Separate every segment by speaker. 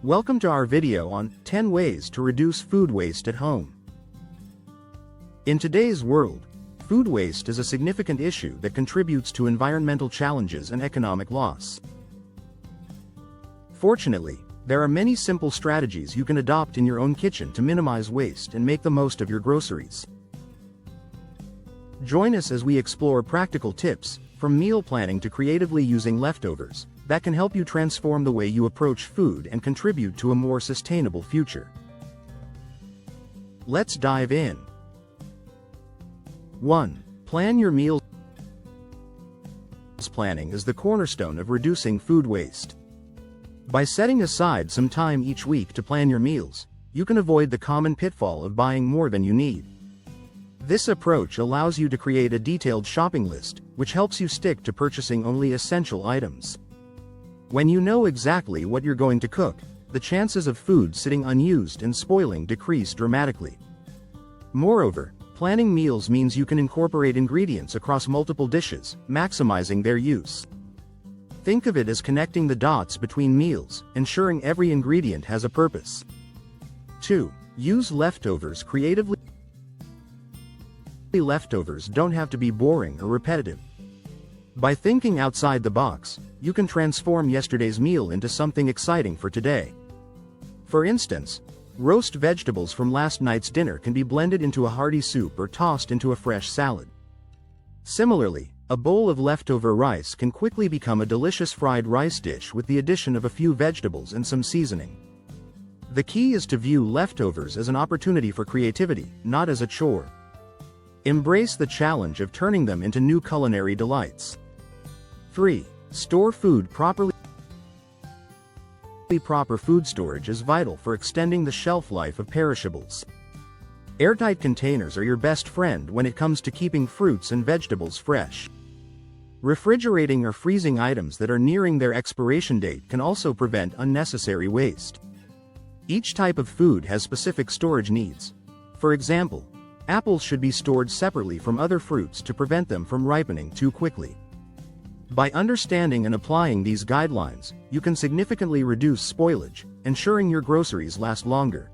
Speaker 1: Welcome to our video on 10 ways to reduce food waste at home. In today's world, food waste is a significant issue that contributes to environmental challenges and economic loss. Fortunately, there are many simple strategies you can adopt in your own kitchen to minimize waste and make the most of your groceries. Join us as we explore practical tips, from meal planning to creatively using leftovers, that can help you transform the way you approach food and contribute to a more sustainable future. Let's dive in. 1. Plan your meals. Planning is the cornerstone of reducing food waste. By setting aside some time each week to plan your meals, you can avoid the common pitfall of buying more than you need. This approach allows you to create a detailed shopping list, which helps you stick to purchasing only essential items. When you know exactly what you're going to cook, the chances of food sitting unused and spoiling decrease dramatically. Moreover, planning meals means you can incorporate ingredients across multiple dishes, maximizing their use. Think of it as connecting the dots between meals, ensuring every ingredient has a purpose. 2. Use leftovers creatively. Leftovers don't have to be boring or repetitive. By thinking outside the box, you can transform yesterday's meal into something exciting for today. For instance, roast vegetables from last night's dinner can be blended into a hearty soup or tossed into a fresh salad. Similarly, a bowl of leftover rice can quickly become a delicious fried rice dish with the addition of a few vegetables and some seasoning. The key is to view leftovers as an opportunity for creativity, not as a chore. Embrace the challenge of turning them into new culinary delights. 3. Store food properly. Proper food storage is vital for extending the shelf life of perishables. Airtight containers are your best friend when it comes to keeping fruits and vegetables fresh. Refrigerating or freezing items that are nearing their expiration date can also prevent unnecessary waste. Each type of food has specific storage needs. For example, apples should be stored separately from other fruits to prevent them from ripening too quickly. By understanding and applying these guidelines, you can significantly reduce spoilage, ensuring your groceries last longer.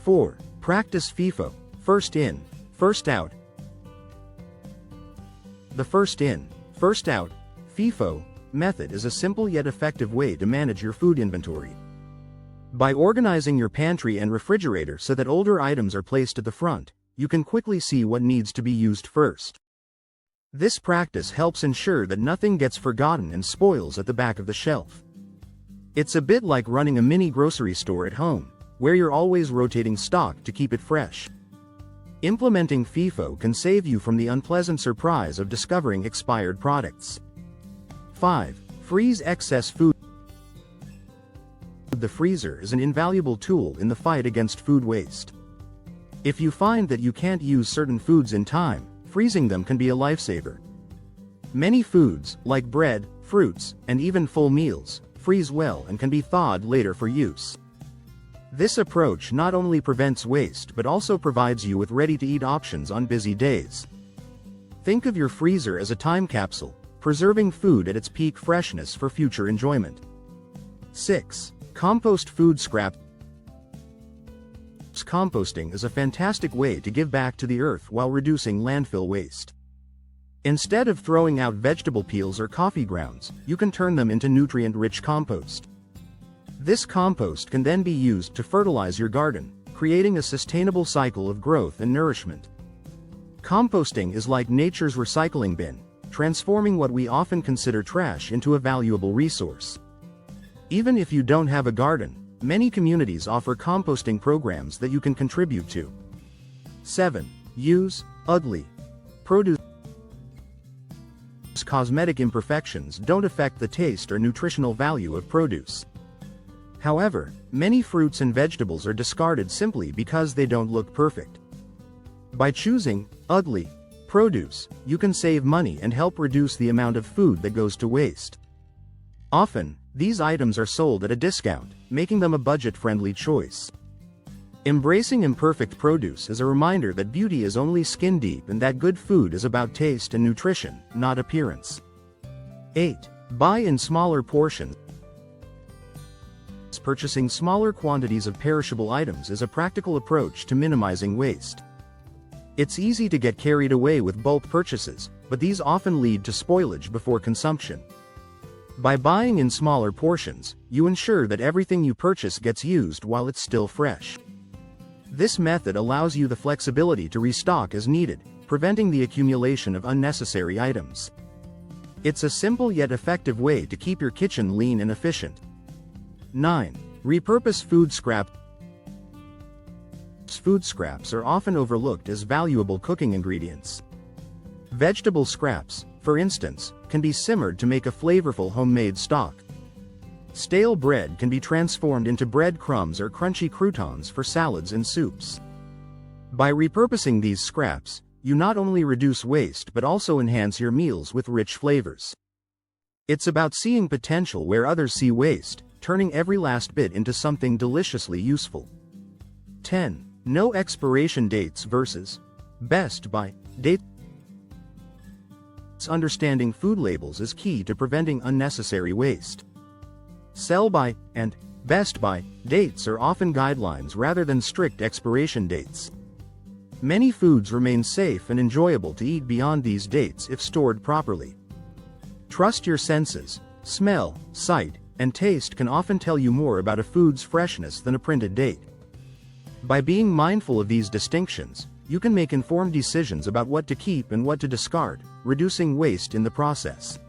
Speaker 1: 4. Practice FIFO, first in, first out. The first in, first out, FIFO, method is a simple yet effective way to manage your food inventory. By organizing your pantry and refrigerator so that older items are placed at the front, you can quickly see what needs to be used first. This practice helps ensure that nothing gets forgotten and spoils at the back of the shelf. It's a bit like running a mini grocery store at home, where you're always rotating stock to keep it fresh. Implementing FIFO can save you from the unpleasant surprise of discovering expired products. 5. Freeze excess food. The freezer is an invaluable tool in the fight against food waste. If you find that you can't use certain foods in time, freezing them can be a lifesaver. Many foods, like bread, fruits, and even full meals, freeze well and can be thawed later for use. This approach not only prevents waste but also provides you with ready-to-eat options on busy days. Think of your freezer as a time capsule, preserving food at its peak freshness for future enjoyment. 6. Compost food scrap. Composting is a fantastic way to give back to the earth while reducing landfill waste. Instead of throwing out vegetable peels or coffee grounds, you can turn them into nutrient-rich compost. This compost can then be used to fertilize your garden, creating a sustainable cycle of growth and nourishment. Composting is like nature's recycling bin, transforming what we often consider trash into a valuable resource. Even if you don't have a garden, many communities offer composting programs that you can contribute to. 7. Use ugly produce. Cosmetic imperfections don't affect the taste or nutritional value of produce. However, many fruits and vegetables are discarded simply because they don't look perfect. By choosing ugly produce, you can save money and help reduce the amount of food that goes to waste. Often, these items are sold at a discount, making them a budget-friendly choice. Embracing imperfect produce is a reminder that beauty is only skin-deep and that good food is about taste and nutrition, not appearance. 8. Buy in smaller portions. purchasing smaller quantities of perishable items is a practical approach to minimizing waste. It's easy to get carried away with bulk purchases, but these often lead to spoilage before consumption. By buying in smaller portions, you ensure that everything you purchase gets used while it's still fresh. This method allows you the flexibility to restock as needed, preventing the accumulation of unnecessary items. It's a simple yet effective way to keep your kitchen lean and efficient. 9. Repurpose food scrap. Food scraps are often overlooked as valuable cooking ingredients. Vegetable scraps, for instance, can be simmered to make a flavorful homemade stock. Stale bread can be transformed into breadcrumbs or crunchy croutons for salads and soups. By repurposing these scraps, you not only reduce waste but also enhance your meals with rich flavors. It's about seeing potential where others see waste, turning every last bit into something deliciously useful. 10. No expiration dates versus best by date. Understanding food labels is key to preventing unnecessary waste. Sell by and best by dates are often guidelines rather than strict expiration dates. Many foods remain safe and enjoyable to eat beyond these dates if stored properly. Trust your senses. Smell, sight, and taste can often tell you more about a food's freshness than a printed date. By being mindful of these distinctions, you can make informed decisions about what to keep and what to discard, reducing waste in the process.